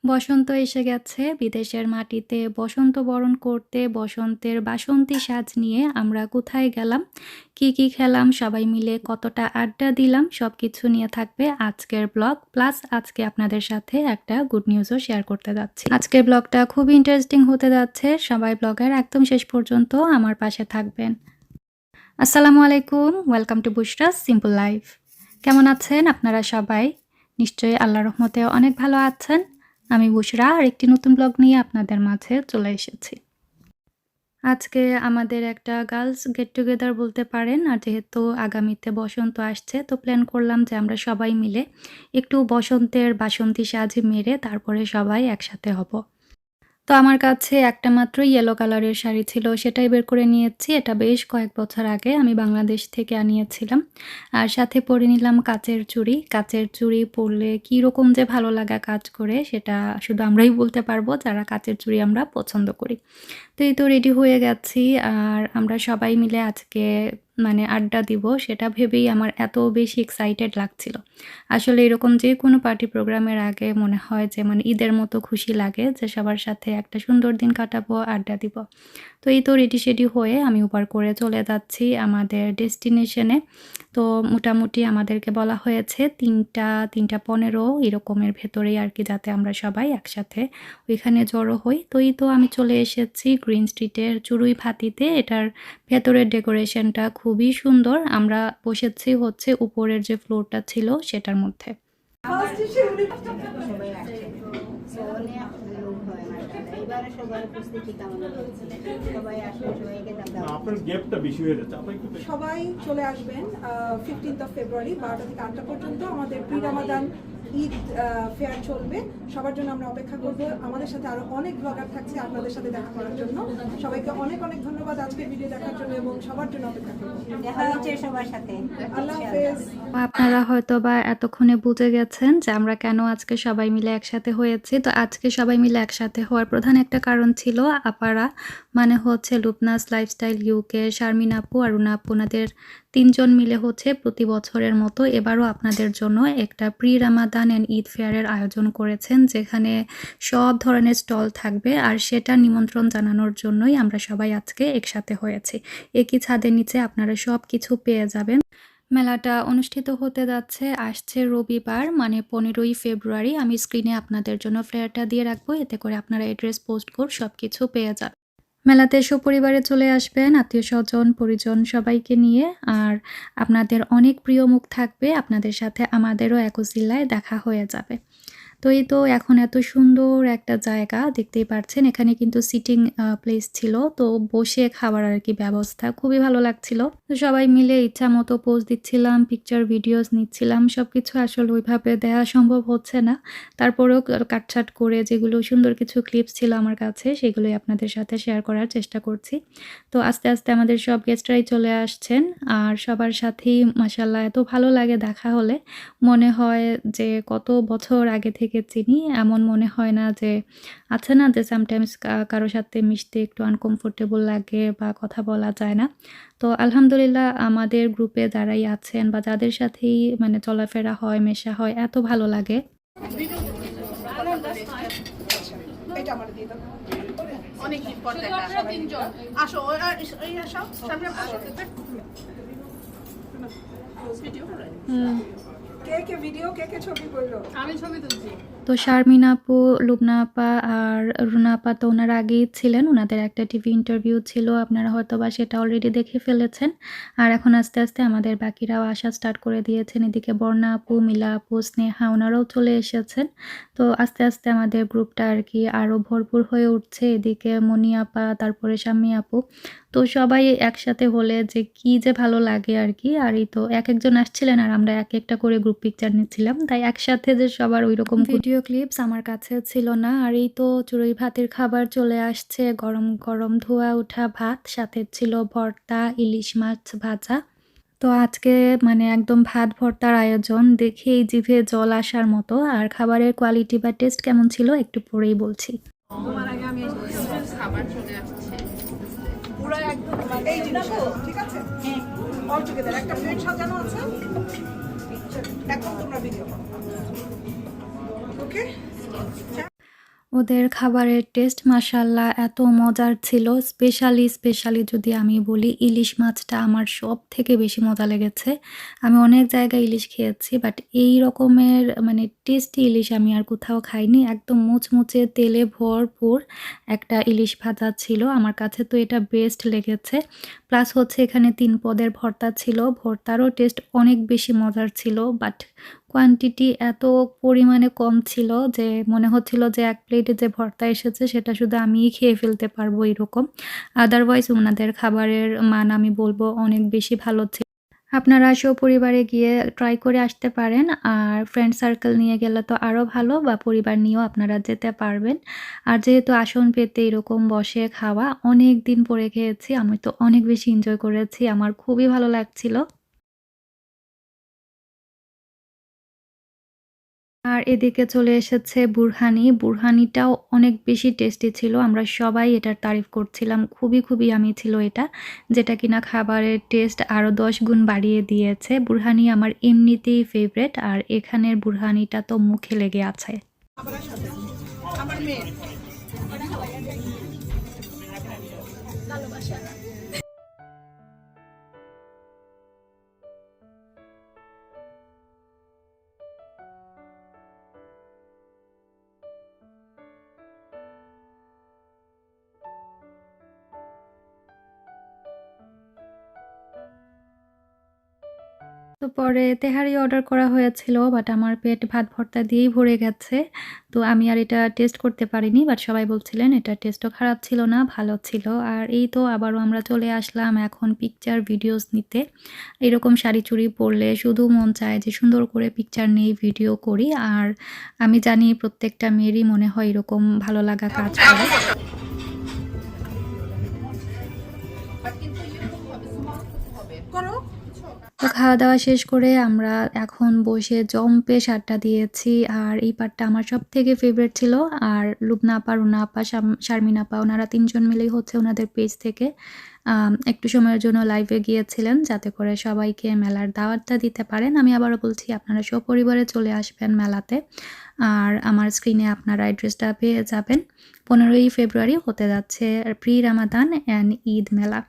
বসন্ত এসে গেছে। বিদেশের মাটিতে বসন্ত বরণ করতে বসন্তের বাসন্তী সাজ নিয়ে আমরা কোথায় গেলাম, কি খেলাম, সবাই মিলে কতটা আড্ডা দিলাম, সবকিছু নিয়ে থাকবে আজকের ব্লগ। প্লাস আজকে আপনাদের সাথে একটা গুড নিউজও শেয়ার করতে যাচ্ছি। আজকের ব্লগটা খুবই ইন্টারেস্টিং হতে যাচ্ছে। সবাই ব্লগের একদম শেষ পর্যন্ত আমার পাশে থাকবেন। আসসালামু আলাইকুম, ওয়েলকাম টু বুশরাস সিম্পল লাইফ। কেমন আছেন আপনারা সবাই? নিশ্চয়ই আল্লাহর রহমতে অনেক ভালো আছেন। আমি বুশরা আর একটি নতুন ব্লগ নিয়ে আপনাদের মাঝে চলে এসেছি। আজকে আমাদের একটা গার্লস গেট টুগেদার বলতে পারেন। আর যেহেতু আগামীতে বসন্ত আসছে, তো প্ল্যান করলাম যে আমরা সবাই মিলে একটু বসন্তের বাসন্তী সাজ মেরে তারপরে সবাই একসাথে হব। তো আমার কাছে একটা মাত্র ইয়েলো কালারের শাড়ি ছিল, সেটাই বের করে নিয়েছি। এটা বেশ কয়েক বছর আগে আমি বাংলাদেশ থেকে আনিয়েছিলাম। আর সাথে পরে নিলাম কাচের চুড়ি। কাচের চুড়ি পরলে কীরকম যে ভালো লাগা কাজ করে সেটা শুধু আমরাই বলতে পারবো যারা কাচের চুড়ি আমরা পছন্দ করি। তো এই তো রেডি হয়ে গেছি আর আমরা সবাই মিলে আজকে আড্ডা দিব সেটা ভেবেই আমার এত বেশি এক্সাইটেড লাগছিল। আসলে এরকম যে কোনো পার্টি প্রোগ্রামের আগে মনে হয় যে ঈদের মতো খুশি লাগে যে সবার সাথে একটা সুন্দর দিন কাটাবো, আড্ডা দিব। তো এই তো রেডি সেডি হয়ে আমি উবার করে চলে যাচ্ছি আমাদের ডেস্টিনেশনে। তো মোটামুটি আমাদেরকে বলা হয়েছে 3টা 3:15 এরকমের ভেতরেই আর কি, যাতে আমরা সবাই একসাথে ওইখানে জড়ো হই। তো এই তো আমি চলে এসেছি গ্রিন স্ট্রিটের চুরুই ভাতিতে। এটার ভেতরের ডেকোরেশনটা খুবই সুন্দর। আমরা বসেছি হচ্ছে উপরের যে ফ্লোরটা ছিল সেটার মধ্যে। সবাই চলে আসবেন 15 ফেব্রুয়ারি 12টা থেকে 8টা পর্যন্ত আমাদের প্রি রামাদান ঈদ ফেয়ার চলবে। সবার জন্য আমরা অপেক্ষা করব। আমাদের সাথে আরো অনেক ব্লগার থাকছে আপনাদের সাথে দেখা করার জন্য। সবাইকে অনেক অনেক ধন্যবাদ আজকের ভিডিও দেখার জন্য এবং সবার জন্য অপেক্ষা করব। দেখা হচ্ছে সবার সাথে। আল্লাহ হাফেজ। আপনারা হয়তো বা এতক্ষণে বুঝে গেছেন যে আমরা কেন আজকে সবাই মিলে একসাথে হয়েছি। তো আজকে সবাই মিলে একসাথে হওয়ার প্রধান একটা কারণ ছিল আপারা, হচ্ছে লুবনাস লাইফস্টাইল ইউকে, শারমিন আপু আর রুনা আপু, ওনাদের 3জন মিলে হচ্ছে প্রতি বছরের মতো এবারও আপনাদের জন্য একটা প্রি রামাদান অ্যান্ড ঈদ ফেয়ারের আয়োজন করেছেন, যেখানে সব ধরনের স্টল থাকবে। আর সেটা নিমন্ত্রণ জানানোর জন্যই আমরা সবাই আজকে একসাথে হয়েছি। একই ছাদের নিচে আপনারা সব কিছু পেয়ে যাবেন। মেলাটা অনুষ্ঠিত হতে যাচ্ছে আসছে রবিবার 15ই ফেব্রুয়ারি। আমি স্ক্রিনে আপনাদের জন্য ফ্লেয়ারটা দিয়ে রাখবো, এতে করে আপনারা অ্যাড্রেস, পোস্ট কোড সব কিছু পেয়ে যাবেন। মেলাতে সপরিবারে চলে আসবেন, আত্মীয় স্বজন পরিজন সবাইকে নিয়ে। আর আপনাদের অনেক প্রিয় মুখ থাকবে, আপনাদের সাথে আমাদেরও একজিল্লায় দেখা হয়ে যাবে। তো এই তো এখন এত সুন্দর একটা জায়গা দেখতেই পাচ্ছেন, এখানে কিন্তু সিটিং প্লেস ছিল, তো বসে খাবার আর কি ব্যবস্থা, খুবই ভালো লাগছিল। তো সবাই মিলে ইচ্ছা মতো পোজ দিচ্ছিলাম, পিকচার ভিডিওস নিচ্ছিলাম। সবকিছু আসলে ওইভাবে দেওয়া সম্ভব হচ্ছে না, তারপরেও কাটছাট করে যেগুলো সুন্দর কিছু ক্লিপস ছিল আমার কাছে সেগুলোই আপনাদের সাথে শেয়ার করার চেষ্টা করছি। তো আস্তে আস্তে আমাদের সব গেস্টরাই চলে আসছেন আর সবার সাথেই মাশাআল্লাহ এত ভালো লাগে দেখা হলে। মনে হয় যে কত বছর আগে থেকে চিনি, এমন মনে হয় না। যে আছে না যে সামটাইমস কারো সাথে মিশতে একটু আনকমফোর্টেবল লাগে বা কথা বলা যায় না। তো আলহামদুলিল্লাহ আমাদের গ্রুপে যারাই আছেন বা যাদের সাথেই চলাফেরা হয়, মেশা হয়, এত ভালো লাগে। এটা আমার দিয়ে দাও। অনেক ইম্পর্টেন্ট আসো এই আসো সামনে আসো ভিডিও করে কে ভিডিও কে ছবি করলো? আমি ছবি তুলছি। তো শারমিন আপু, লুবনা আপা আর রুনা আপা তো ওনারা আগেই ছিলেন, ওনাদের একটা টিভি ইন্টারভিউ ছিল, আপনারা হয়তো বা সেটা অলরেডি দেখে ফেলেছেন। আর এখন আস্তে আস্তে আমাদের বাকিরাও আসা স্টার্ট করে দিয়েছেন। এদিকে বর্ণা আপু, মিলা আপু, স্নেহা ওনারাও চলে এসেছেন। তো আস্তে আস্তে আমাদের গ্রুপটা আর কি আরও ভরপুর হয়ে উঠছে। এদিকে মনি আপা, তারপরে শাম্মী আপু, তো সবাই একসাথে হলে যে কি যে ভালো লাগে আর কি। আর এই তো এক একজন আসছিলেন আর আমরা এক একটা করে গ্রুপ পিকচার নিচ্ছিলাম, তাই একসাথে যে সবার ওই রকম ভিডিও ক্লিপস আমার কাছে ছিল না। আর এই তো চুরুই ভাতের খাবার চলে আসছে, গরম গরম ধোয়া ওঠা ভাত, সাথে ছিল ভর্তা, ইলিশ মাছ ভাজা। তো আজকে একদম ভাত ভর্তার আয়োজন, দেখেই জিভে জল আসার মতো। আর খাবারের কোয়ালিটি বা টেস্ট কেমন ছিল একটু পরেই বলছি। তোমার আগে আমি খাবার চলে আসছে পুরো একদম এই জিনিস ঠিক আছে। অল টুগেদার একটা প্লেট সাজানো আছে। এখন তোমরা ভিডিও করো। ওকে। ওদের খাবারের টেস্ট মাশাআল্লাহ এত মজার ছিল। স্পেশালি যদি আমি বলি ইলিশ মাছটা আমার সবথেকে বেশি মজা লেগেছে। আমি অনেক জায়গায় ইলিশ খেয়েছি বাট এই রকমের মানে টেস্টি ইলিশ আমি আর কোথাও খাইনি। একদম মুচমুচে তেলে ভরপুর একটা ইলিশ ভাজা ছিল। আমার কাছে তো এটা বেস্ট লেগেছে। প্লাস হচ্ছে এখানে ৩ পদের ভর্তা ছিল। ভর্তারও টেস্ট অনেক বেশি মজার ছিল বাট কোয়ান্টিটি এত পরিমাণে কম ছিল যে মনে হচ্ছিল যে ১ প্লেটে যে ভর্তা এসেছে সেটা শুধু আমিই খেয়ে ফেলতে পারবো এরকম। আদারওয়াইজ উনাদের খাবারের মান আমি বলব অনেক বেশি ভালো ছিল। আপনারা সপরিবারে গিয়ে ট্রাই করে আসতে পারেন। আর ফ্রেন্ড সার্কেল নিয়ে গেলে তো আরও ভালো বা পরিবার নিয়েও আপনারা যেতে পারবেন। আর যেহেতু আসন পেতে এরকম বসে খাওয়া অনেক দিন পরে খেয়েছি। আমি তো অনেক বেশি এনজয় করেছি। আমার খুবই ভালো লাগছিল। আর এদিকে চলে এসেছে বুরহানি। বুরহানিটাও অনেক বেশি টেস্টি ছিল। আমরা সবাই এটার তারিফ করছিলাম। খুবই ইয়াম্মি ছিল এটা। যেটা কিনা খাবারের টেস্ট আরও ১০ গুণ বাড়িয়ে দিয়েছে। বুরহানি আমার এমনিতেই ফেভারেট। আর এখানের বুরহানিটা তো মুখে লেগে আছে। আমার মেয়ে তো পরে তেহারি অর্ডার করা হয়েছিল বাট আমার পেট ভাত ভর্তা দিয়েই ভরে গেছে। তো আমি আর এটা টেস্ট করতে পারিনি বাট সবাই বলছিলেন এটার টেস্টও খারাপ ছিল না, ভালো ছিল। আর এই তো আবারও আমরা চলে আসলাম এখন পিকচার ভিডিওস নিতে। এরকম শাড়ি চুড়ি পরলে শুধু মন চায় যে সুন্দর করে পিকচার নেই, ভিডিও করি। আর আমি জানি প্রত্যেকটা মেয়েরই মনে হয় এরকম ভালো লাগা কাজ করে। করো তো খাওয়া-দাওয়া শেষ করে আমরা এখন বসে জম্পেশ আড্ডা দিয়েছি। আর এই পার্টটা আমার সবথেকে ফেভারিট ছিল। আর লুবনা আপা, রুনা আপা, শারমিন আপা ওনারা ৩ জন মিলেই হচ্ছে ওনাদের পেজ থেকে একটু সময়ের জন্য লাইভে গিয়েছিলেন যাতে করে সবাইকে মেলার দাওয়াতটা দিতে পারেন। আমি আবারও বলছি আপনারা সপরিবারে চলে আসবেন মেলাতে। আর আমার স্ক্রিনে আপনারা অ্যাড্রেসটা পেয়ে যাবেন। ১৫ই ফেব্রুয়ারি হতে যাচ্ছে প্রি রামাদান অ্যান্ড ঈদ মেলা।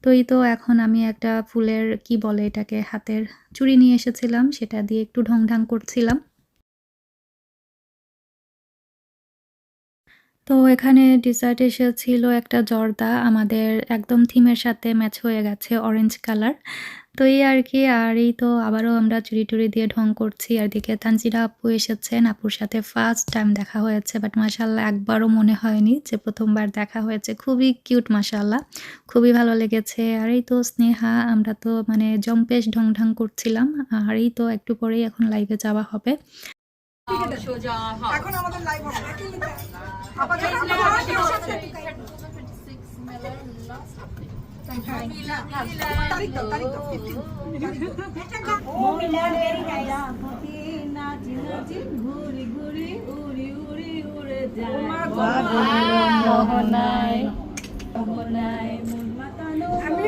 তো এই তো এখন আমি একটা ফুলের কি বলে এটাকে হাতের চুড়ি নিয়ে এসেছিলাম সেটা দিয়ে একটু ঢং করছিলাম। তো এখানে ডেজার্ট এসেছিল একটা জর্দা আমাদের একদম থিমের সাথে ম্যাচ হয়ে গেছে অরেঞ্জ কালার। তো এই আর কি। আর এই তো আবারও আমরা চুড়ি-টুড়ি দিয়ে ঢং করছি। আর এদিকে তানজিরা আপু এসেছেন। আপুর সাথে ফার্স্ট টাইম দেখা হয়েছে বাট মাশাআল্লাহ একবারও মনে হয়নি যে ১ম বার দেখা হয়েছে। খুবই কিউট মাশাআল্লাহ। খুবই ভালো লেগেছে। আর এই তো স্নেহা আমরা তো মানে জম্পেশ ঢং করছিলাম। আর এই তো একটু পরেই এখন লাইভে যাওয়া হবে। এখন আমাদের লাইভ হবে নাকি? আপাতত তারিখ দাও 15। আমি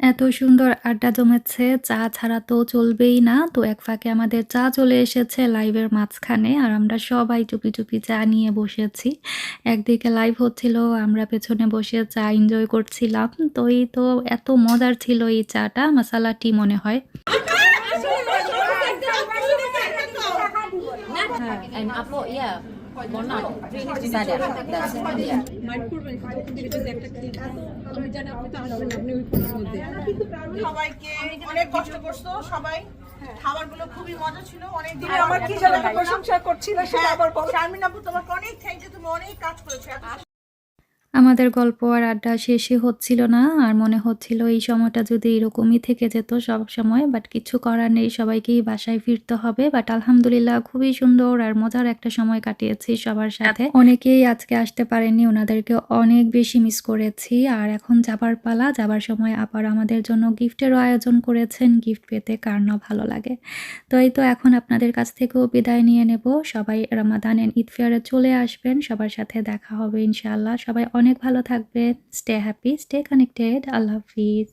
এত সুন্দর আড্ডা জমেছে, চা ছাড়া তো চলবেই না। তো এক ফাঁকে আমাদের চা চলে এসেছে লাইভের মাঝখানে। আর আমরা সবাই চুপি চা নিয়ে বসেছি। একদিকে লাইভ হচ্ছিল, আমরা পেছনে বসে চা এনজয় করছিলাম। তো এই তো এত মজার ছিল এই চাটা, মাসালা টি মনে হয়। And apple, yeah. Or not. Sada. That's yeah. সবাইকে অনেক কষ্ট করছো সবাই। খাবারগুলো খুবই মজা ছিল। অনেক দিন আমার কি যেন একটা প্রশংসা করছিল সেটা আবার বলো। শারমিন আপু তোমাকে অনেক থ্যাংক ইউ, তুমি অনেক কাজ করেছো। আমাদের গল্প আর আড্ডা শেষই হচ্ছিল না। আর মনে হচ্ছিল এই সময়টা যদি এরকমই থেকে যেত সবসময়। বাট কিছু করার নেই, সবাইকেই বাসায় ফিরতে হবে। বাট আলহামদুলিল্লাহ খুবই সুন্দর আর মজার একটা সময় কাটিয়েছি সবার সাথে। অনেকেই আজকে আসতে পারেননি, ওনাদেরকে অনেক বেশি মিস করেছি। আর এখন যাবার পালা। যাবার সময় আবার আমাদের জন্য গিফটেরও আয়োজন করেছেন। গিফট পেতে কার না ভালো লাগে। তো এই তো এখন আপনাদের কাছ থেকেও বিদায় নিয়ে নেব। সবাই রমাদান এন্ড ঈদ ফেয়ারে চলে আসবেন। সবার সাথে দেখা হবে ইনশাআল্লাহ। সবাই অনেক ভালো থাকবেন। Stay happy, stay connected. আল্লাহ হাফিজ।